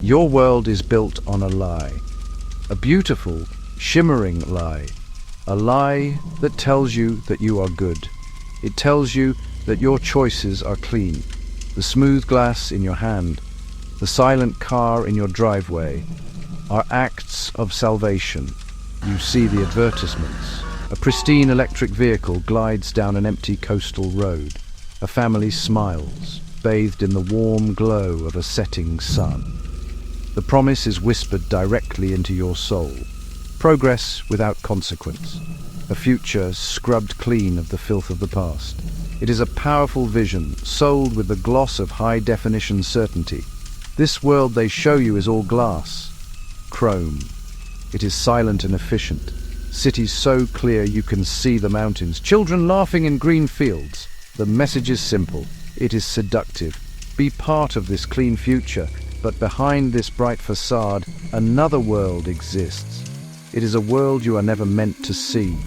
Your world is built on a lie. A beautiful, shimmering lie. A lie that tells you that you are good. It tells you that your choices are clean. The smooth glass in your hand, the silent car in your driveway, are acts of salvation. You see the advertisements. A pristine electric vehicle glides down an empty coastal road. A family smiles, bathed in the warm glow of a setting sun. The promise is whispered directly into your soul. Progress without consequence. A future scrubbed clean of the filth of the past. It is a powerful vision, sold with the gloss of high-definition certainty. This world they show you is all glass, chrome. It is silent and efficient. Cities so clear you can see the mountains. Children laughing in green fields. The message is simple. It is seductive. Be part of this clean future, but behind this bright facade, another world exists. It is a world you are never meant to see.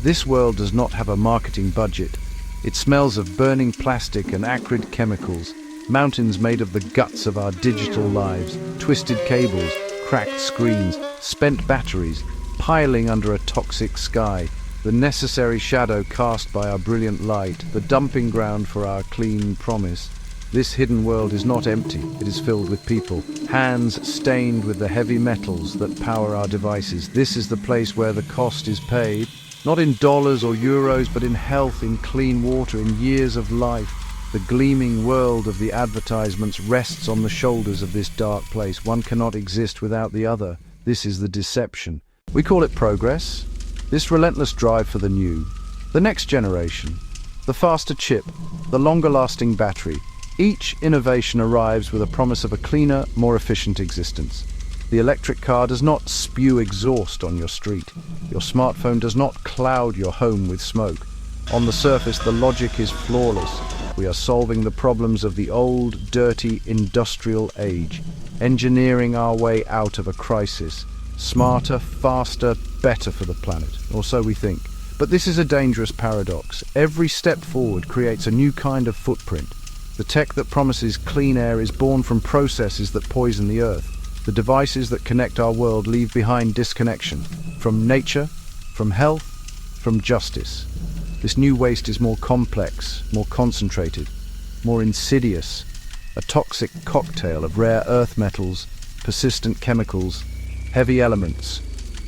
This world does not have a marketing budget. It smells of burning plastic and acrid chemicals, mountains made of the guts of our digital lives, twisted cables, cracked screens, spent batteries, piling under a toxic sky, the necessary shadow cast by our brilliant light, the dumping ground for our clean promise. This hidden world is not empty, it is filled with people, hands stained with the heavy metals that power our devices. This is the place where the cost is paid, not in dollars or euros, but in health, in clean water, in years of life. The gleaming world of the advertisements rests on the shoulders of this dark place. One cannot exist without the other. This is the deception. We call it progress. This relentless drive for the new, the next generation, the faster chip, the longer-lasting battery. Each innovation arrives with a promise of a cleaner, more efficient existence. The electric car does not spew exhaust on your street. Your smartphone does not cloud your home with smoke. On the surface, the logic is flawless. We are solving the problems of the old, dirty, industrial age, engineering our way out of a crisis. Smarter, faster, better for the planet, or so we think. But this is a dangerous paradox. Every step forward creates a new kind of footprint. The tech that promises clean air is born from processes that poison the earth. The devices that connect our world leave behind disconnection from nature, from health, from justice. This new waste is more complex, more concentrated, more insidious, a toxic cocktail of rare earth metals, persistent chemicals, heavy elements,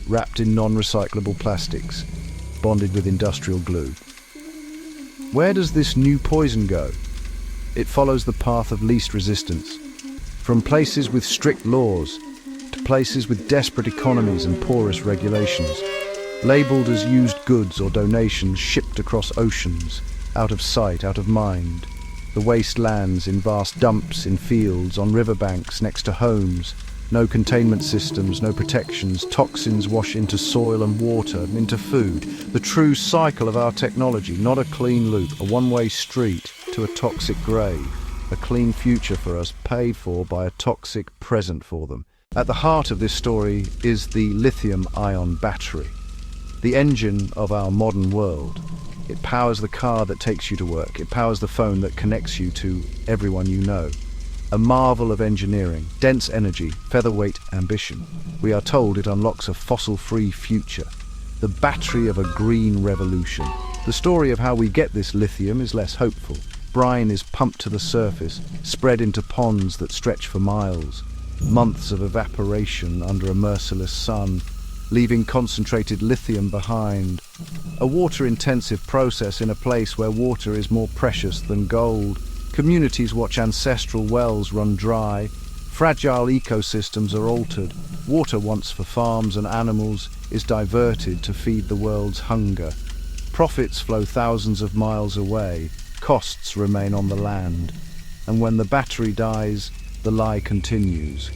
wrapped in non-recyclable plastics, bonded with industrial glue. Where does this new poison go? It follows the path of least resistance. From places with strict laws to places with desperate economies and porous regulations, labeled as used goods or donations shipped across oceans, out of sight, out of mind. The waste lands in vast dumps in fields, on riverbanks, next to homes. No containment systems, no protections. Toxins wash into soil and water, into food. The true cycle of our technology, not a clean loop, a one-way street to a toxic grave. A clean future for us, paid for by a toxic present for them. At the heart of this story is the lithium-ion battery, the engine of our modern world. It powers the car that takes you to work. It powers the phone that connects you to everyone you know. A marvel of engineering, dense energy, featherweight ambition. We are told it unlocks a fossil-free future, the battery of a green revolution. The story of how we get this lithium is less hopeful. Brine is pumped to the surface, spread into ponds that stretch for miles. Months of evaporation under a merciless sun, leaving concentrated lithium behind. A water-intensive process in a place where water is more precious than gold. Communities watch ancestral wells run dry. Fragile ecosystems are altered. Water once for farms and animals is diverted to feed the world's hunger. Profits flow thousands of miles away. Costs remain on the land. And when the battery dies, the lie continues.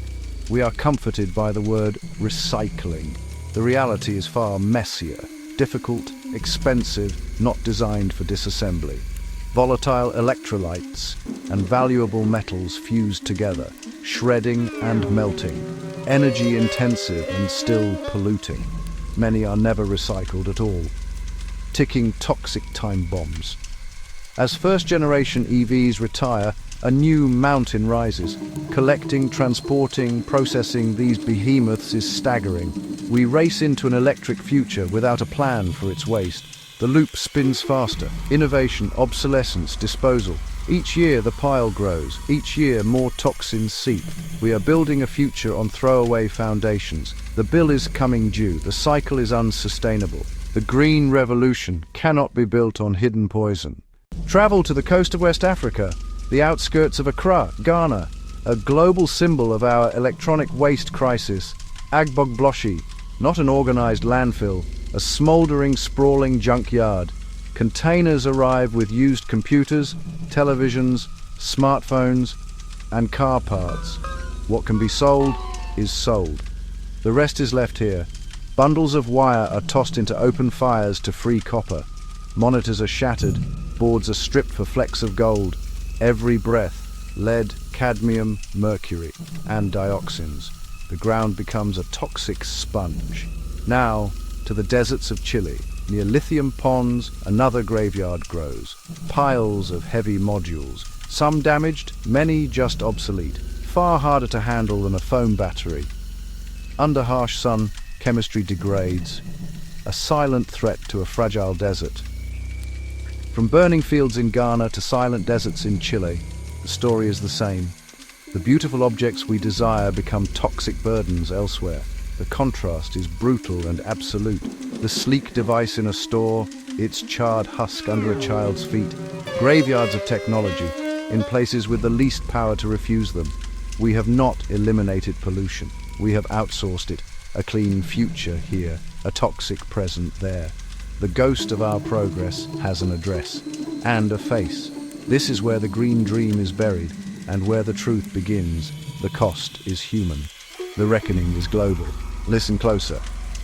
We are comforted by the word recycling. The reality is far messier, difficult, expensive, not designed for disassembly. Volatile electrolytes and valuable metals fused together, shredding and melting, energy intensive and still polluting. Many are never recycled at all. Ticking toxic time bombs. As first-generation EVs retire, A new mountain rises. Collecting, transporting, processing these behemoths is staggering. We race into an electric future without a plan for its waste. The loop spins faster. Innovation, obsolescence, disposal. Each year the pile grows. Each year more toxins seep. We are building a future on throwaway foundations. The bill is coming due. The cycle is unsustainable. The green revolution cannot be built on hidden poison. Travel to the coast of West Africa, the outskirts of Accra, Ghana, a global symbol of our electronic waste crisis. Agbogbloshi, not an organized landfill, a smoldering, sprawling junkyard. Containers arrive with used computers, televisions, smartphones, and car parts. What can be sold is sold. The rest is left here. Bundles of wire are tossed into open fires to free copper. Monitors are shattered, boards are stripped for flecks of gold. Every breath, lead, cadmium, mercury, and dioxins. The ground becomes a toxic sponge. Now, to the deserts of Chile, near lithium ponds, another graveyard grows. Piles of heavy modules, some damaged, many just obsolete. Far harder to handle than a foam battery. Under harsh sun, chemistry degrades, a silent threat to a fragile desert. From burning fields in Ghana to silent deserts in Chile, the story is the same. The beautiful objects we desire become toxic burdens elsewhere. The contrast is brutal and absolute. The sleek device in a store, its charred husk under a child's feet. Graveyards of technology, in places with the least power to refuse them. We have not eliminated pollution. We have outsourced it. A clean future here, a toxic present there. The ghost of our progress has an address and a face. This is where the green dream is buried and where the truth begins. The cost is human. The reckoning is global. Listen closer.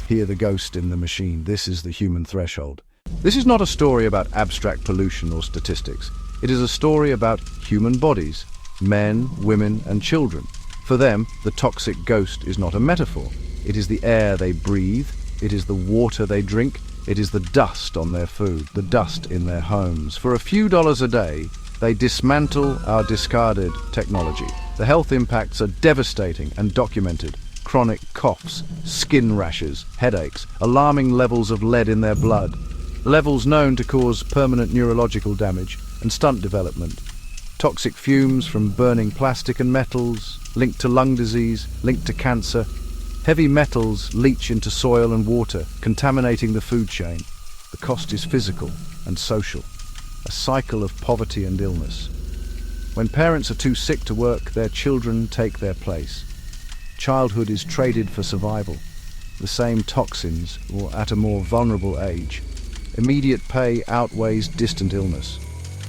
Hear the ghost in the machine. This is the human threshold. This is not a story about abstract pollution or statistics. It is a story about human bodies, men, women, and children. For them, the toxic ghost is not a metaphor. It is the air they breathe. It is the water they drink. It is the dust on their food, the dust in their homes. For a few dollars a day, they dismantle our discarded technology. The health impacts are devastating and documented. Chronic coughs, skin rashes, headaches, alarming levels of lead in their blood, levels known to cause permanent neurological damage and stunt development. Toxic fumes from burning plastic and metals, linked to lung disease, linked to cancer. Heavy metals leach into soil and water, contaminating the food chain. The cost is physical and social, a cycle of poverty and illness. When parents are too sick to work, their children take their place. Childhood is traded for survival. The same toxins, or at a more vulnerable age. Immediate pay outweighs distant illness.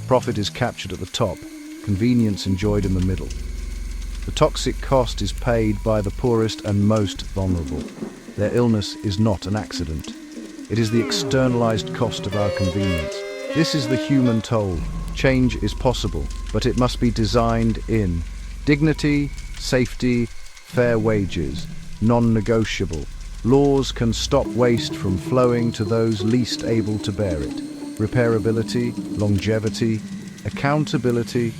Profit is captured at the top, convenience enjoyed in the middle. The toxic cost is paid by the poorest and most vulnerable. Their illness is not an accident. It is the externalized cost of our convenience. This is the human toll. Change is possible, but it must be designed in dignity, safety, fair wages, non-negotiable. Laws can stop waste from flowing to those least able to bear it. Repairability, longevity, accountability.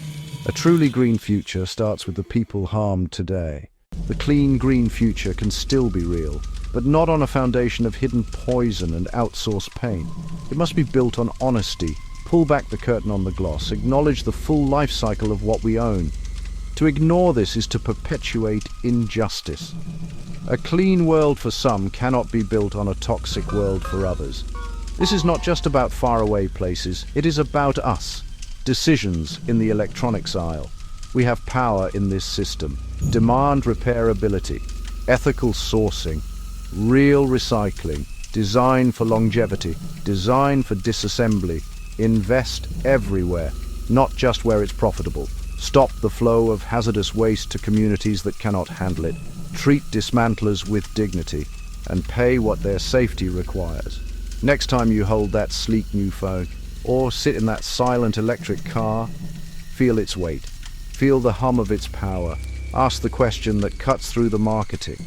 A truly green future starts with the people harmed today. The clean green future can still be real, but not on a foundation of hidden poison and outsourced pain. It must be built on honesty. Pull back the curtain on the gloss. Acknowledge the full life cycle of what we own. To ignore this is to perpetuate injustice. A clean world for some cannot be built on a toxic world for others. This is not just about faraway places. It is about us. Decisions in the electronics aisle. We have power in this system. Demand repairability, ethical sourcing, real recycling, design for longevity, design for disassembly. Invest everywhere, not just where it's profitable. Stop the flow of hazardous waste to communities that cannot handle it. Treat dismantlers with dignity and pay what their safety requires. Next time you hold that sleek new phone, or sit in that silent electric car, feel its weight. Feel the hum of its power. Ask the question that cuts through the marketing.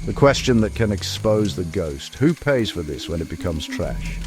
The question that can expose the ghost. Who pays for this when it becomes trash?